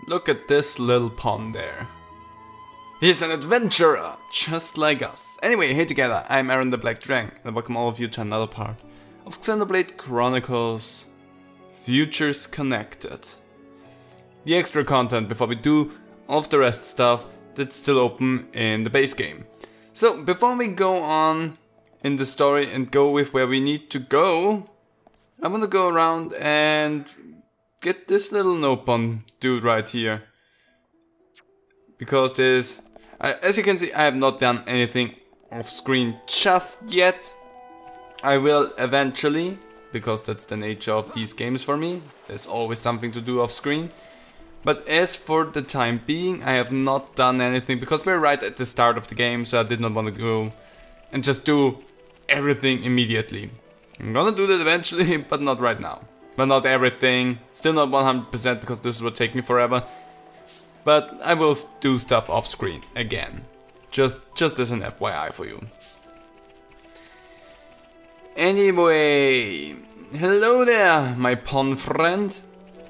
Look at this little pawn there. He's an adventurer, just like us. Anyway, hey together, I'm Aaron the Black Dragon, and welcome all of you to another part of Xenoblade Chronicles Futures Connected. The extra content before we do all of the rest stuff that's still open in the base game. So, before we go on in the story and go with where we need to go, I'm gonna go around and get this little nopon dude right here. Because there's, as you can see, I have not done anything off screen just yet. I will eventually, because that's the nature of these games for me. There's always something to do off screen. But as for the time being, I have not done anything because we're right at the start of the game, so I did not want to go and just do everything immediately. I'm gonna do that eventually, but not right now. But not everything, still not 100% because this will take me forever. But I will do stuff off screen again. Just as an FYI for you. Anyway, hello there, my pawn friend.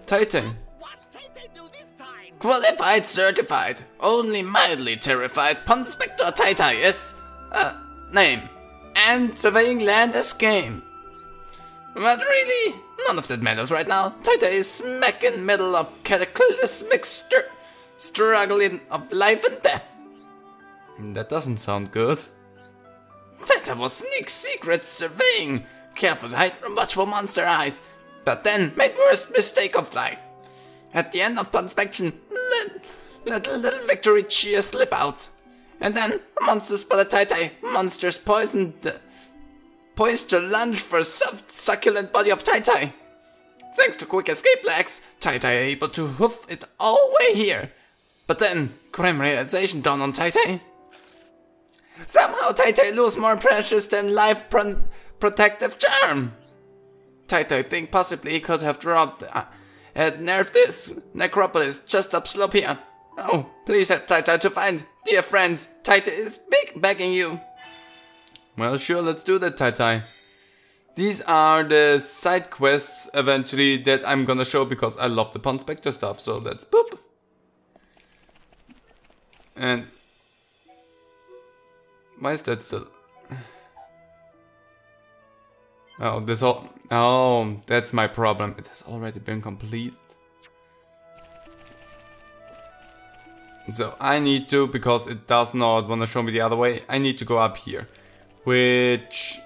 Titan. What's Titan do this time? Qualified, certified, only mildly terrified. Ponspector Titan is name, and surveying land is game. But really, none of that matters right now. Titan is smack in the middle of cataclysmic struggling of life and death. That doesn't sound good. Titan was sneak secret surveying, careful to hide from watchful monster eyes, but then made worst mistake of life. At the end of Ponspector, let a little victory cheer slip out. And then monsters spotted Titan, monsters poised to lunge for soft succulent body of Titan. Thanks to quick escape lags, Titan able to hoof it all way here. But then, grim realization dawned on Titan. Somehow Titan lose more precious than life protective charm. Titan think possibly he could have dropped at nerf this necropolis just upslope here. Oh, please help Titan to find. Dear friends, Titan is begging you. Well, sure, let's do that, Titan. These are the side quests eventually that I'm gonna show because I love the Ponspector stuff, so let's boop. And why is that still? Oh, that's my problem. It has already been completed. So I need to, because it does not want to show me the other way, I need to go up here. Which,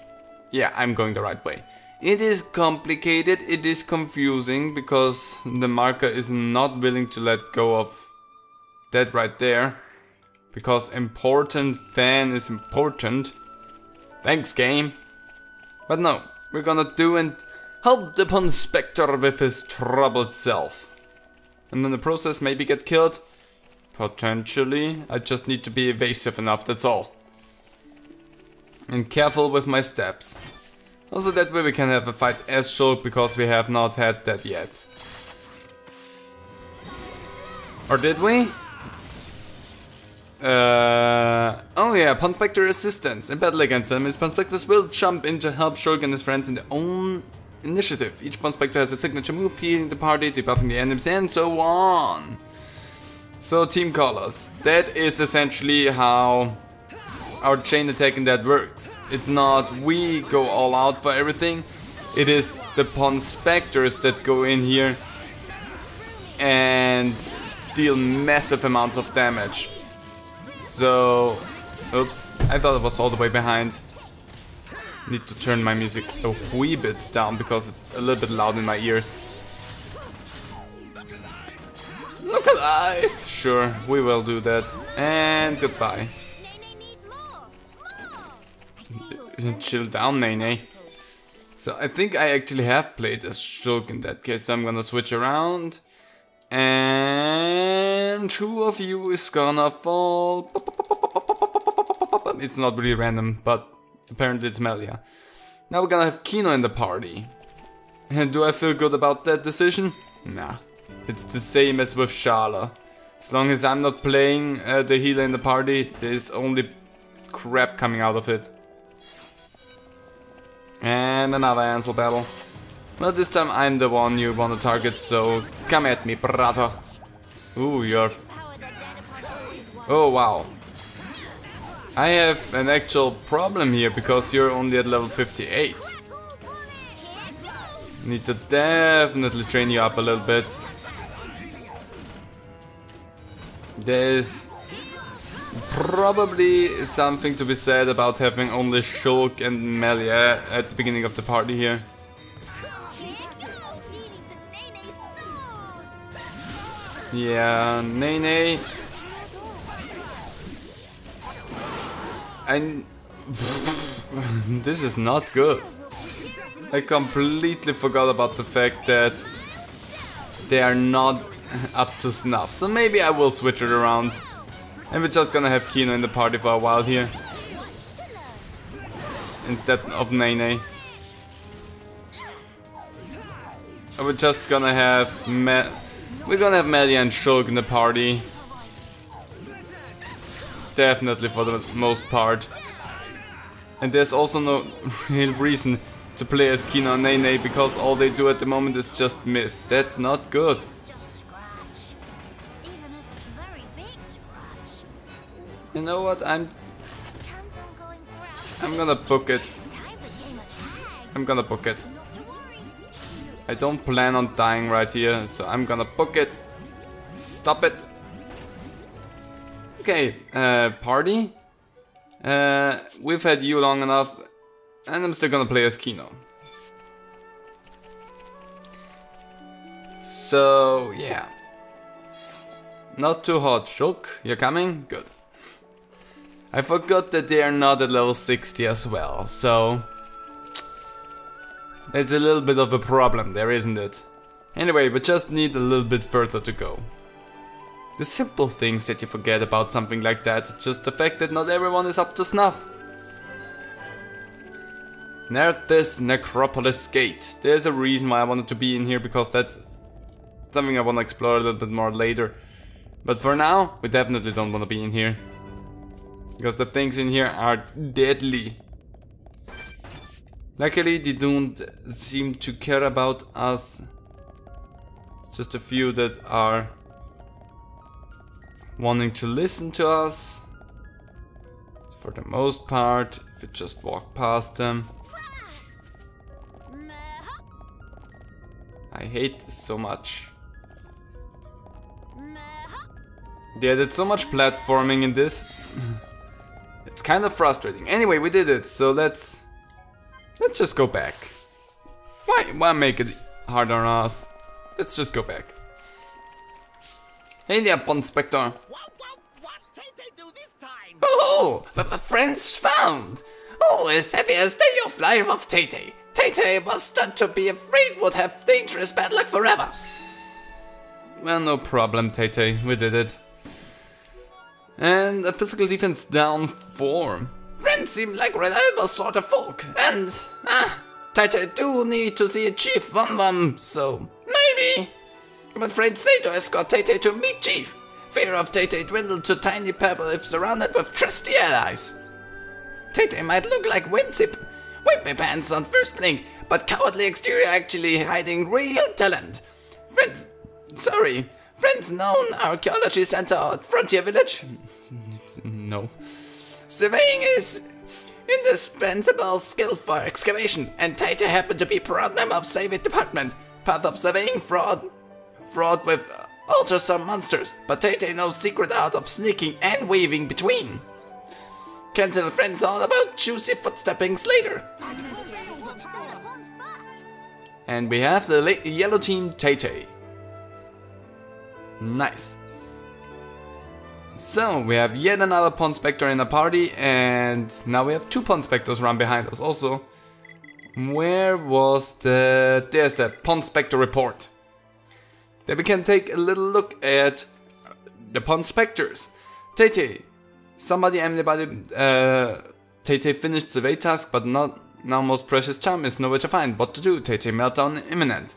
yeah, I'm going the right way. It is complicated, it is confusing, because the marker is not willing to let go of that right there. Because important fan is important. Thanks, game. But no, we're gonna do and help the Ponspector with his troubled self. And in the process maybe get killed. Potentially. I just need to be evasive enough, that's all. And careful with my steps. Also that way we can have a fight as Shulk, because we have not had that yet. Or did we? Oh yeah, Ponspector assistance. In battle against them, his Ponspectors will jump in to help Shulk and his friends in their own initiative. Each Ponspector has a signature move, healing the party, debuffing the enemies, and so on. So team colors. That is essentially how our chain attack in that works. It's not we go all out for everything. It is the Ponspectors that go in here and deal massive amounts of damage. So, oops, I thought it was all the way behind. Need to turn my music a wee bit down because it's a little bit loud in my ears. Look alive! Sure, we will do that. And goodbye. Chill down, Nene. So I think I actually have played as Shulk in that case, so I'm gonna switch around. And two of you is gonna fall. It's not really random, but apparently it's Melia. Now we're gonna have Kino in the party. And do I feel good about that decision? Nah. It's the same as with Shala. As long as I'm not playing the healer in the party, there's only crap coming out of it. And another Ansel battle. Well, this time I'm the one you want to target, so come at me, brother. Ooh, you're... Oh, wow. I have an actual problem here because you're only at level 58. Need to definitely train you up a little bit. There's probably something to be said about having only Shulk and melee at the beginning of the party here. Yeah, Nene. This is not good. I completely forgot about the fact that they are not up to snuff. So maybe I will switch it around. And we're just gonna have Kino in the party for a while here. Instead of Nene. And we're just gonna have Melia and Shulk in the party. Definitely for the most part. And there's also no real reason to play as Kino and Nene because all they do at the moment is just miss. That's not good. You know what? I'm gonna book it. I'm gonna book it. I don't plan on dying right here, so I'm gonna book it. Stop it. Okay, party. We've had you long enough, and I'm still gonna play as Kino. So, yeah. Not too hot. Shulk, you're coming? Good. I forgot that they are not at level 60 as well, so... It's a little bit of a problem there, isn't it? Anyway, we just need a little bit further to go. The simple things that you forget about something like that, just the fact that not everyone is up to snuff. Nerthis Necropolis Gate. There's a reason why I wanted to be in here, because that's something I want to explore a little bit more later. But for now, we definitely don't want to be in here. Because the things in here are deadly. Luckily, they don't seem to care about us. It's just a few that are wanting to listen to us. For the most part, if you just walk past them. I hate this so much. They added so much platforming in this. It's kind of frustrating. Anyway, we did it, so let's just go back. Why make it harder on us? Let's just go back. Hey there, Ponspector. What did they do this time? Oh, friends found. Oh, as happy as day of life of Tay-Tay. Tay-Tay was not to be afraid would have dangerous bad luck forever. Well, no problem, Tay-Tay. We did it. And a physical defense down 4. Friends seem like reliable sort of folk, and Tay-Tay do need to see a Chief One, so maybe. But friends say to escort Tay-Tay to meet Chief. Fear of Tay-Tay dwindled to tiny pebble if surrounded with trusty allies. Tay-Tay might look like wimpy pants on first blink, but cowardly exterior actually hiding real talent. Friends known archaeology center at Frontier Village. No. Surveying is indispensable skill for excavation, and Tay-Tay happened to be proud member of Savage Department. Path of surveying fraught with ultra-some monsters, but Tay-Tay knows secret art of sneaking and weaving between. Can tell friends all about juicy footsteppings later. And we have the yellow team Tay-Tay. Nice. So, we have yet another Ponspector in the party, and now we have 2 Ponspectors run behind us. Also, where was there's the Ponspector report. Then we can take a little look at the Ponspectors. Tay-Tay. Tay-Tay finished survey task, but not now most precious charm is nowhere to find. What to do? Tay-Tay meltdown imminent.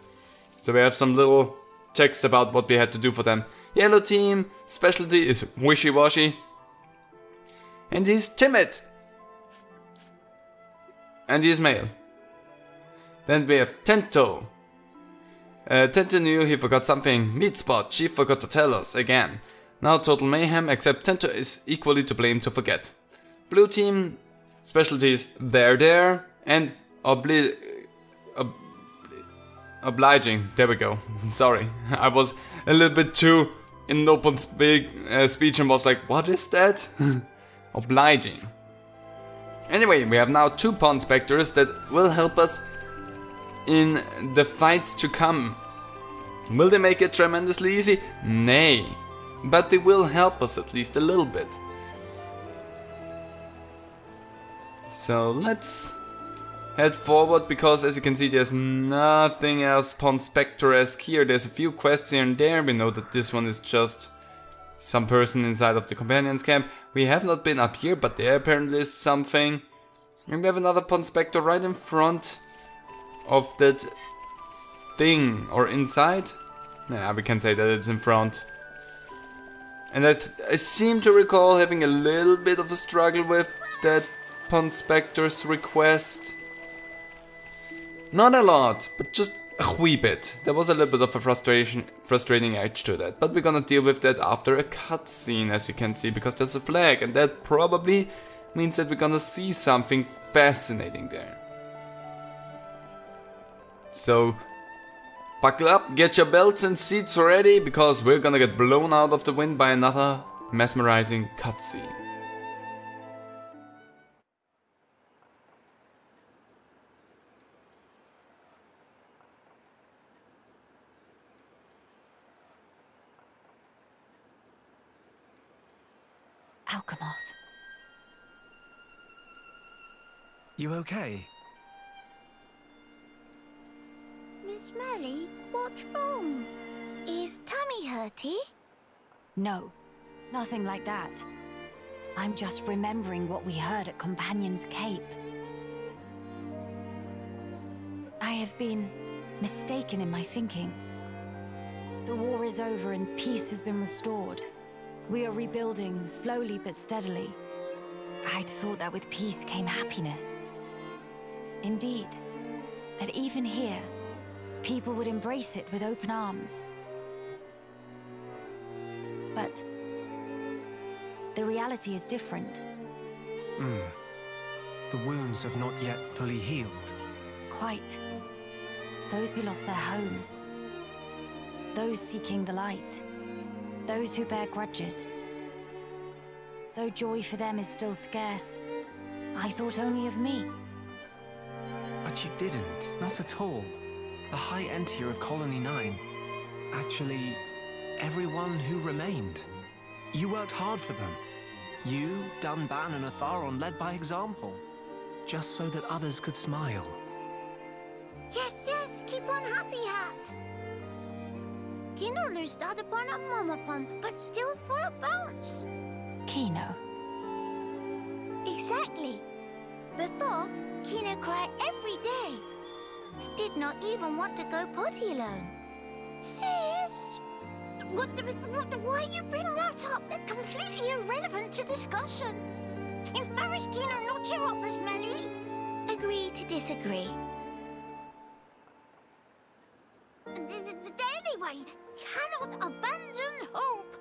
So we have some little text about what we had to do for them. Yellow team specialty is wishy-washy. And he's timid. And he's male. Then we have Tento. Tento knew he forgot something. Meat Spot, she forgot to tell us again. Now total mayhem, except Tento is equally to blame to forget. Blue team, specialties there, and obliging. There we go. Sorry, I was a little bit too in open speech and was like, what is that? Obliging. Anyway, we have now 2 Ponspectors that will help us in the fights to come. Will they make it tremendously easy? Nay. But they will help us at least a little bit. So let's head forward, because as you can see there's nothing else Ponspector-esque here. There's a few quests here and there. We know that this one is just some person inside of the companions camp. We have not been up here, but there apparently is something. And we have another Ponspector right in front of that thing, or inside. Nah, we can say that it's in front. And I seem to recall having a little bit of a struggle with that Ponspector's request. Not a lot, but just a wee bit. There was a little bit of a frustrating edge to that. But we're gonna deal with that after a cutscene, as you can see, because there's a flag, and that probably means that we're gonna see something fascinating there. So, buckle up, get your belts and seats ready, because we're gonna get blown out of the wind by another mesmerizing cutscene. Alchemoth. You okay? Miss Melly, what's wrong? Is tummy hurty? No, nothing like that. I'm just remembering what we heard at Companion's Cape. I have been mistaken in my thinking. The war is over and peace has been restored. We are rebuilding, slowly but steadily. I'd thought that with peace came happiness. Indeed, that even here, people would embrace it with open arms. But the reality is different. The wounds have not yet fully healed. Quite. Those who lost their home. Those seeking the light. Those who bear grudges. Though joy for them is still scarce, I thought only of me. But you didn't, not at all. The High Entier of Colony 9. Actually, everyone who remained. You worked hard for them. You, Dunban and Atharon led by example. Just so that others could smile. Yes, yes, keep on happy hat. Kino lustad upon a momopon, but still full of bounce. Kino. Exactly. Before, Kino cried every day. Did not even want to go potty alone. Sis! Why you bring that up? That's completely irrelevant to discussion. Embarrass Kino not cheer up this Melly. Agree to disagree. Anyway, cannot abandon hope.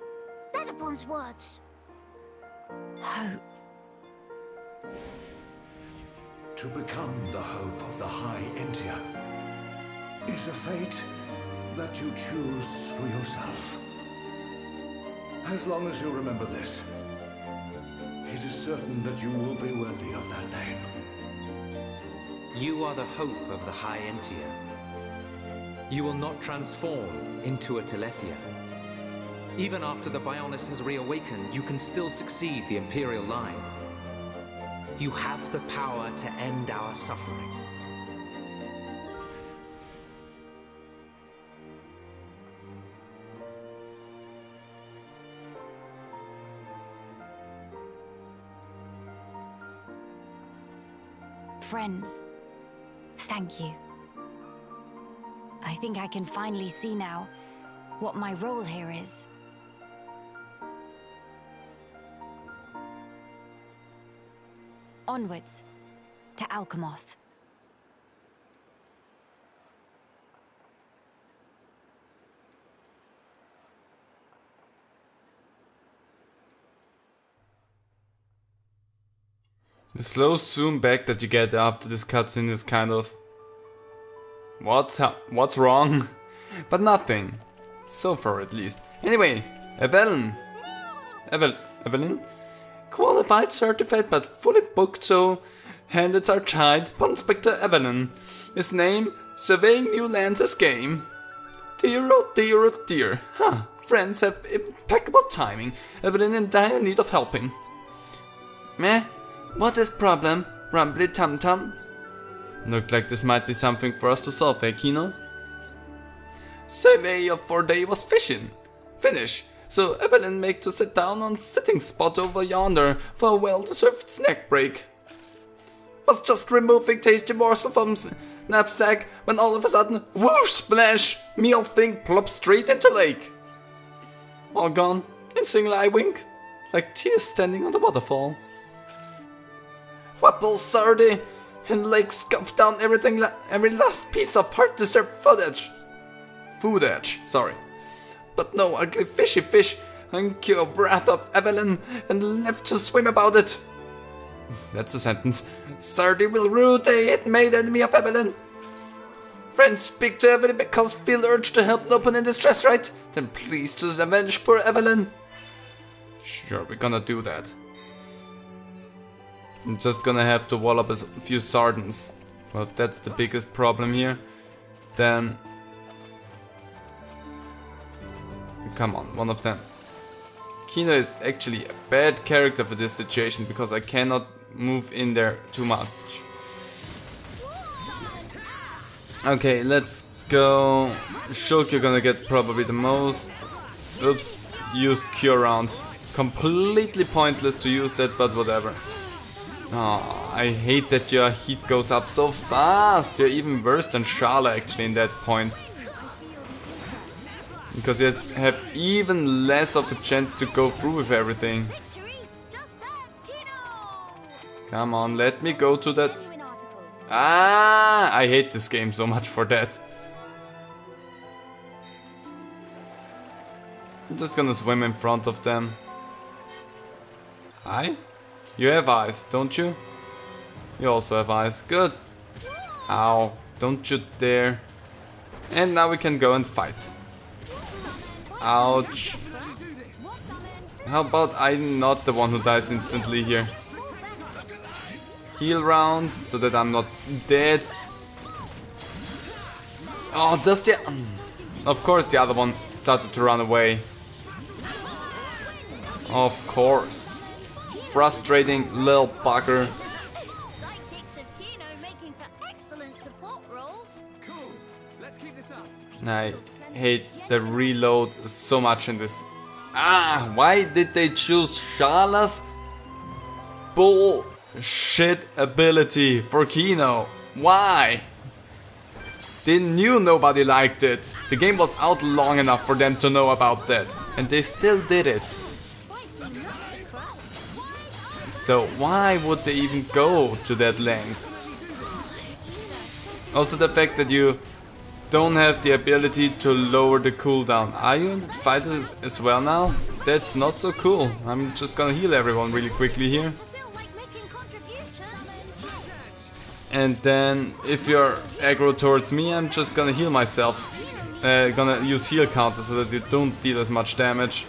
Dadapon's words. Hope. To become the hope of the High Entier is a fate that you choose for yourself. As long as you remember this, it is certain that you will be worthy of that name. You are the hope of the High Entier. You will not transform into a Telethia. Even after the Bionis has reawakened, you can still succeed the Imperial line. You have the power to end our suffering. Friends, thank you. I think I can finally see now what my role here is. Onwards to Alchemoth. The slow zoom back that you get after this cutscene is kind of... What's wrong? But nothing. So far at least. Anyway, Evelyn. Evelyn? Qualified, certified, but fully booked, so... And it's our child, Ponspector Evelyn. His name, surveying new lands as game. Dear, oh dear, oh dear. Huh, friends have impeccable timing. Evelyn in dire need of helping. Meh? What is problem? Rumbly tum tum. Look like this might be something for us to solve, eh, Kino? Survey of 4 day was fishing. Finish. So Evelyn make to sit down on sitting spot over yonder for a well-deserved snack break. Was just removing tasty morsel from knapsack when all of a sudden, whoosh splash, meal thing plops straight into lake. All gone in single eye wink, like tears standing on the waterfall. Wapple sardy, and lake scuffed down everything, every last piece of heart-deserved footage, sorry. But no ugly fishy fish, and cure breath of Evelyn, and left to swim about it. That's a sentence. Sardy will root a hit-made enemy of Evelyn. Friends speak to Evelyn because feel urged to help Nopon in distress, right? Then please just avenge poor Evelyn. Sure, we're gonna do that. I'm just gonna have to wall up a few sardines. Well, if that's the biggest problem here, then... Come on, one of them. Kino is actually a bad character for this situation because I cannot move in there too much. Okay, let's go. Shulk, you're gonna get probably the most. Oops, used cure round. Completely pointless to use that, but whatever. Oh, I hate that your heat goes up so fast. You're even worse than Shala actually in that point. Because you have even less of a chance to go through with everything. Come on, let me go to that. Ah, I hate this game so much for that. I'm just gonna swim in front of them. Hi? You have eyes, don't you? You also have eyes. Good. Ow, don't you dare. And now we can go and fight. Ouch. How about I'm not the one who dies instantly here? Heal round so that I'm not dead. Oh, does the... Of course the other one started to run away. Of course. Frustrating little bugger. I hate the reload so much in this. Ah, why did they choose Shala's bullshit ability for Kino? Why? They knew nobody liked it. The game was out long enough for them to know about that. And they still did it. So why would they even go to that length? Also the fact that you don't have the ability to lower the cooldown. Are you in the fight as well now? That's not so cool. I'm just gonna heal everyone really quickly here. And then if you're aggro towards me, I'm just gonna heal myself. Gonna use heal counter so that you don't deal as much damage.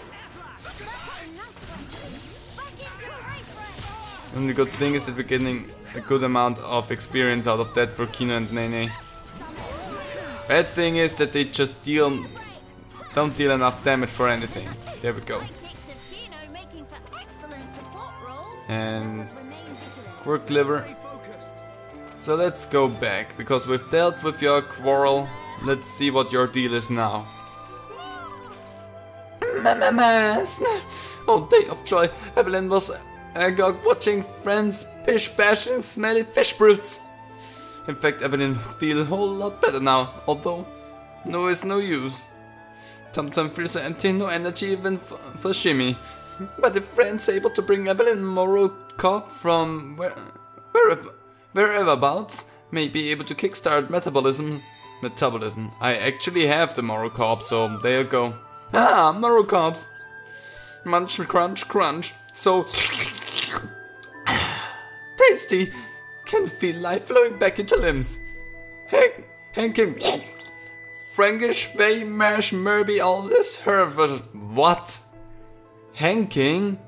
And the good thing is that we're getting a good amount of experience out of that for Kino and Nene. Bad thing is that they just don't deal enough damage for anything. There we go. And Quirk Liver. So let's go back, because we've dealt with your quarrel. Let's see what your deal is now. Mamas! Oh, day of joy. Evelyn was agog watching friends pish bash and smelly fish brutes. In fact, Evelyn feel a whole lot better now, although no is no use. Tum-Tum feels so empty, no energy even for shimmy. But if friends able to bring Evelyn Morrow Cobb from whereabouts, may be able to kickstart metabolism. I actually have the Morrow Cobb, so there you go. Ah, Morrow Cobbs. Munch, crunch, crunch. So tasty. Can feel life flowing back into limbs. Hanking. Frankish Bay Marsh Merby all this hervel. What? Hanking?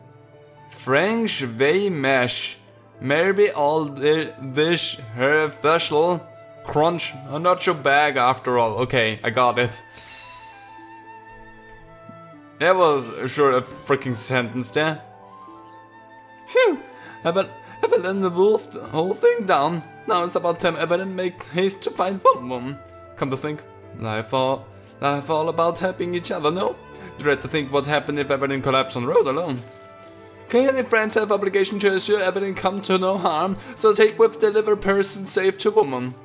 French Bay Mash Merby all this hervel. Crunch. I'm not your bag after all. Okay, I got it. That was sure a freaking sentence there. Phew! Evelyn wolfed the whole thing down. Now it's about time Evelyn make haste to find Boom. Come to think, life all about helping each other, no? Dread to think what happened if Evelyn collapsed on the road alone. Clearly friends have obligation to assure Evelyn come to no harm, so take with deliver person safe to woman.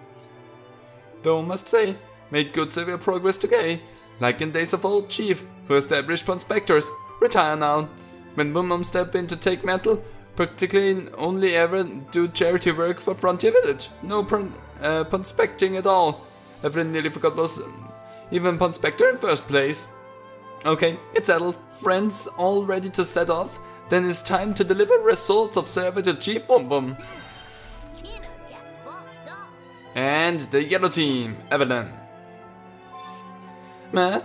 Though must say, made good civil progress today. Like in days of old chief, who established Ponspectors, retire now. When women step in to take mantle, practically only ever do charity work for Frontier Village. No Ponspecting at all. Everyone nearly forgot was even Ponspector in first place. Okay, it's settled. Friends all ready to set off. Then it's time to deliver results of survey to Chief Wum. And the yellow team, Evelyn.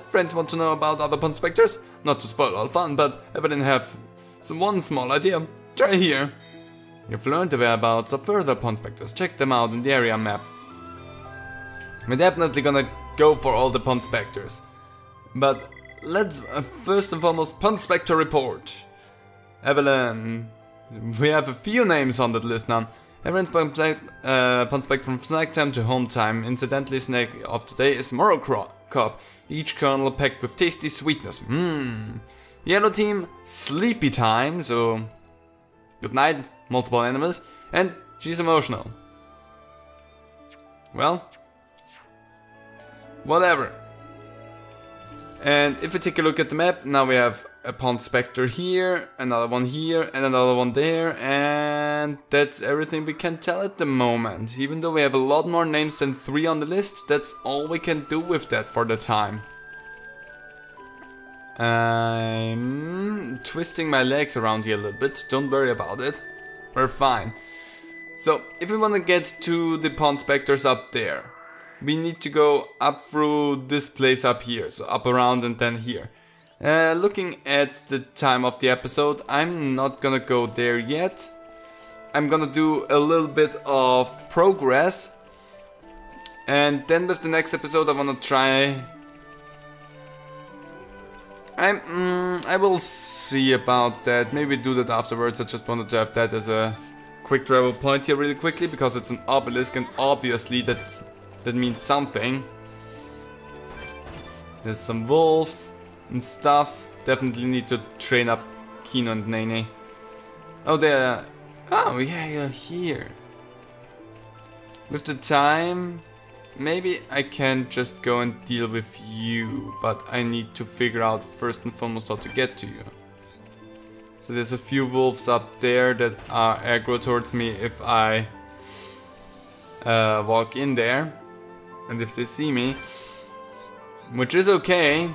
Friends want to know about other Ponspectors? Not to spoil all fun, but Evelyn have one small idea. Try here. You've learned the whereabouts of further Ponspectors. Check them out in the area map. We're definitely gonna go for all the Ponspectors. But let's first and foremost Ponspector report. Evelyn. We have a few names on that list now. Evelyn's Ponspector from snack time to home time. Incidentally, snack of today is Morrow Cup. Each kernel packed with tasty sweetness. Yellow team, sleepy time, so good night, multiple animals, and she's emotional. Well, whatever. And if we take a look at the map, now we have a Ponspector here, another one here, and another one there, and that's everything we can tell at the moment. Even though we have a lot more names than 3 on the list, that's all we can do with that for the time. I'm twisting my legs around here a little bit, don't worry about it. We're fine. So, if we want to get to the Ponspectors up there, we need to go up through this place up here, so up around and then here. Looking at the time of the episode, I'm not gonna go there yet. I'm gonna do a little bit of progress, and then with the next episode I wanna try... I will see about that, maybe do that afterwards. I just wanted to have that as a quick travel point here really quickly, because it's an obelisk and obviously that means something. There's some wolves and stuff. Definitely need to train up Kino and Nene. Oh, they're... Oh, yeah, you're here. With the time, maybe I can just go and deal with you, but I need to figure out first and foremost how to get to you. So there's a few wolves up there that are aggro towards me if I walk in there. And if they see me, which is okay,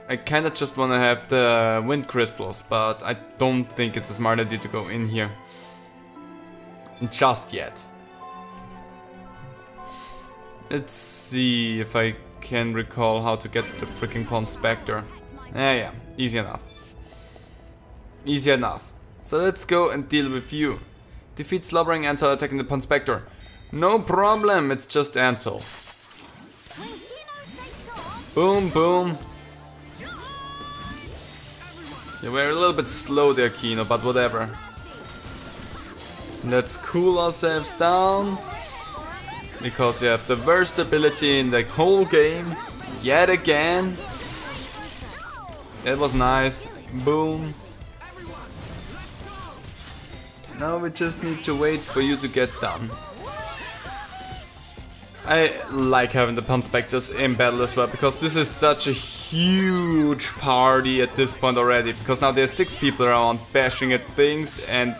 I kinda just wanna have the wind crystals, but I don't think it's a smart idea to go in here just yet. Let's see if I can recall how to get to the freaking Ponspector. Yeah, easy enough. Easy enough. So let's go and deal with you. Defeat slobbering Antal attacking the Ponspector. No problem, it's just Antals. Boom, boom. Yeah, we're a little bit slow there, Kino, but whatever. Let's cool ourselves down. Because you have the worst ability in the whole game. Yet again. That was nice. Boom. Now we just need to wait for you to get done. I like having the Ponspectors in battle as well, because this is such a huge party at this point already. Because now there's 6 people around bashing at things, and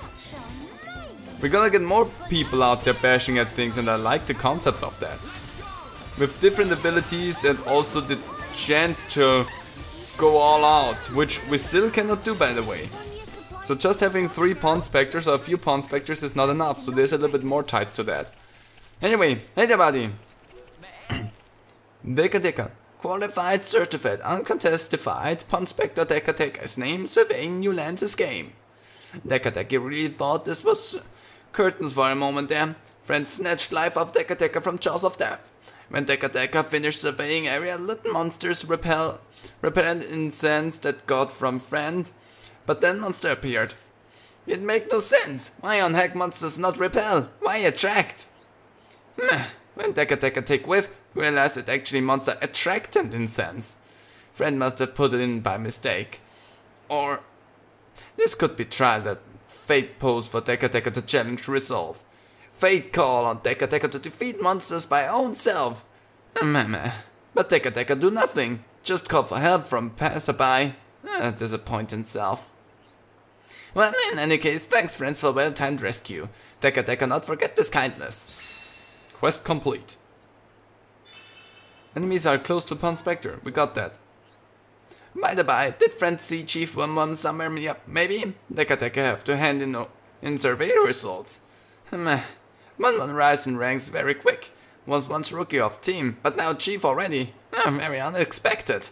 we're gonna get more people out there bashing at things, and I like the concept of that. With different abilities and also the chance to go all out, which we still cannot do, by the way. So just having 3 Ponspectors or a few Ponspectors is not enough, so there's a little bit more tied to that. Anyway, hey there buddy! Deca. Qualified, certified, uncontestified, Ponspector Deca's name surveying new lands game. Deca really thought this was curtains for a moment there. Friend snatched life of Deca from jaws of death. When Deca finished surveying area, little monsters repelled incense that got from friend. But then monster appeared. It make no sense. Why on heck monsters not repel? Why attract? When Deca take whiff, realize it actually monster attractant incense. Friend must have put it in by mistake. Or this could be trial that fate posed for Deca to challenge resolve. Fate call on Deca to defeat monsters by own self. But Deca do nothing. Just call for help from passerby. Disappointing self. Well, in any case, thanks friends for well-timed rescue. Deca not forget this kindness. Quest complete. Enemies are close to Ponspector, we got that. By the by, did friends see Chief Worm somewhere? Maybe? Deca have to hand in survey results. One rise in ranks very quick. Was once rookie of team, but now chief already. Very unexpected.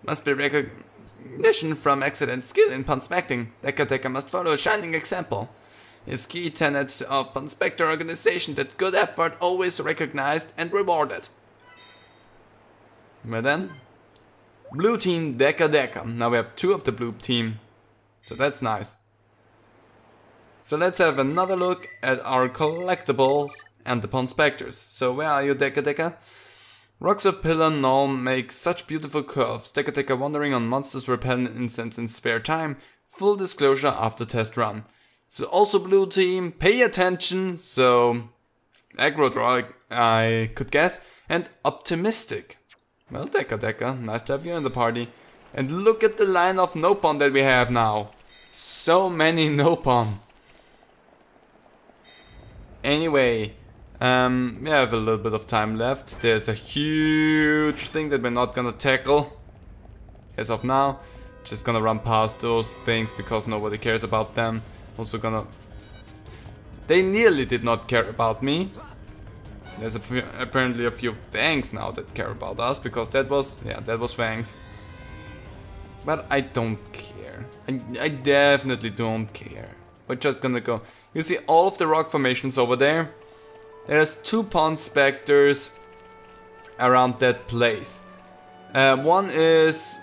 Must be recognition from excellent skill in Ponspecting. Deca must follow a shining example. His key tenet of Ponspector organization that good effort always recognized and rewarded. Well then, blue team Deca. Now we have 2 of the blue team, so that's nice. So let's have another look at our collectibles and the Ponspectors. So where are you, Deca? Rocks of Pillar Null make such beautiful curves. Deca wandering on monsters repellent incense in spare time. Full disclosure after test run. So also blue team, pay attention. So aggro draw, I could guess, and optimistic. Well, Deca, nice to have you in the party. And look at the line of Nopon that we have now. So many Nopon. Anyway, we have a little bit of time left. There's a huge thing that we're not gonna tackle as of now. Just gonna run past those things because nobody cares about them. Also gonna... They nearly did not care about me. There's apparently a few Fangs now that care about us, because that was Fangs. But I don't care. I definitely don't care. We're just gonna go. You see all of the rock formations over there? There's 2 Ponspectors around that place. One is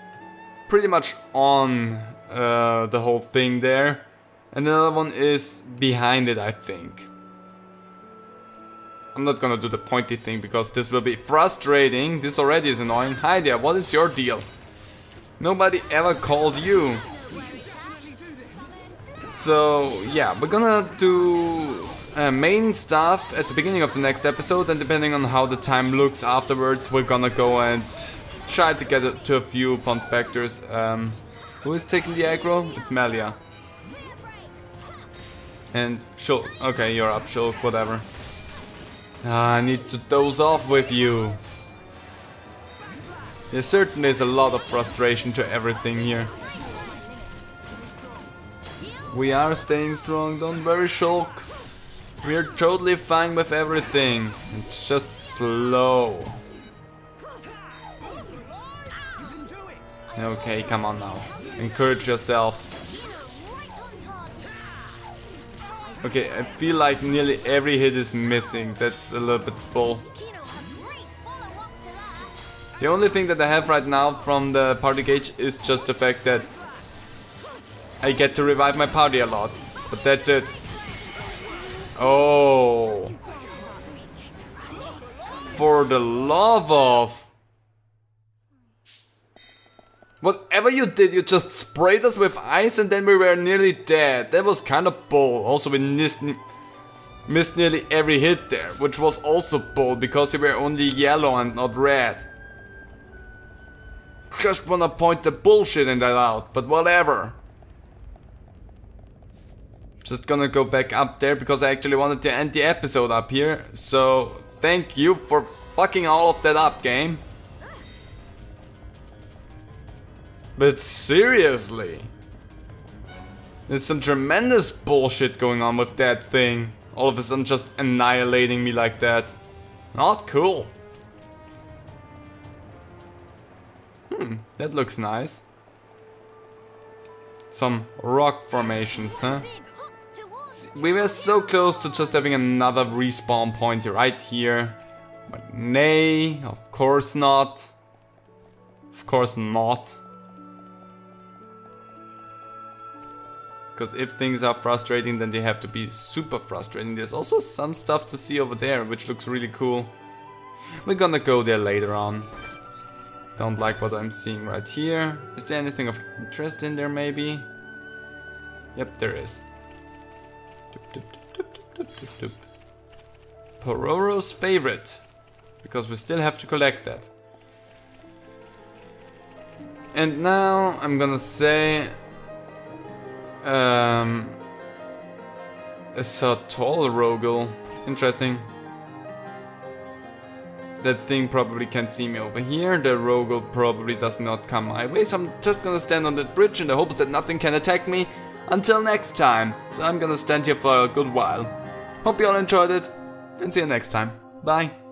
pretty much on the whole thing there. And another one is behind it, I think. I'm not gonna do the pointy thing because this will be frustrating. This already is annoying. Hi there, what is your deal? Nobody ever called you. So yeah, we're gonna do main stuff at the beginning of the next episode, and depending on how the time looks afterwards, we're gonna go and try to get to a few Ponspectors. Who is taking the aggro? It's Melia. And Shulk. Okay, you're up, Shulk, whatever. I need to doze off with you. There certainly is a lot of frustration to everything here. We are staying strong, don't worry, Shulk. We're totally fine with everything. It's just slow. Okay, come on now. Encourage yourselves. Okay, I feel like nearly every hit is missing. That's a little bit bull. The only thing that I have right now from the party gauge is just the fact that I get to revive my party a lot. But that's it. Oh. For the love of... Whatever you did, you just sprayed us with ice and then we were nearly dead. That was kind of bull. Also, we missed nearly every hit there, which was also bull because we were only yellow and not red. Just wanna point the bullshit in that out, but whatever. Just gonna go back up there because I actually wanted to end the episode up here. So, thank you for fucking all of that up, game. But seriously. There's some tremendous bullshit going on with that thing. All of a sudden just annihilating me like that. Not cool. That looks nice. Some rock formations, huh? We were so close to just having another respawn point right here. But nay, of course not. Of course not. Because if things are frustrating, then they have to be super frustrating. There's also some stuff to see over there, which looks really cool. We're gonna go there later on. Don't like what I'm seeing right here. Is there anything of interest in there maybe? Yep, there is. Pororo's favorite. Because we still have to collect that. And now I'm gonna say... a Sartol Rogel. Interesting. That thing probably can't see me over here. The Rogel probably does not come my way. So I'm just gonna stand on that bridge in the hopes that nothing can attack me until next time. So I'm gonna stand here for a good while. Hope you all enjoyed it and see you next time. Bye.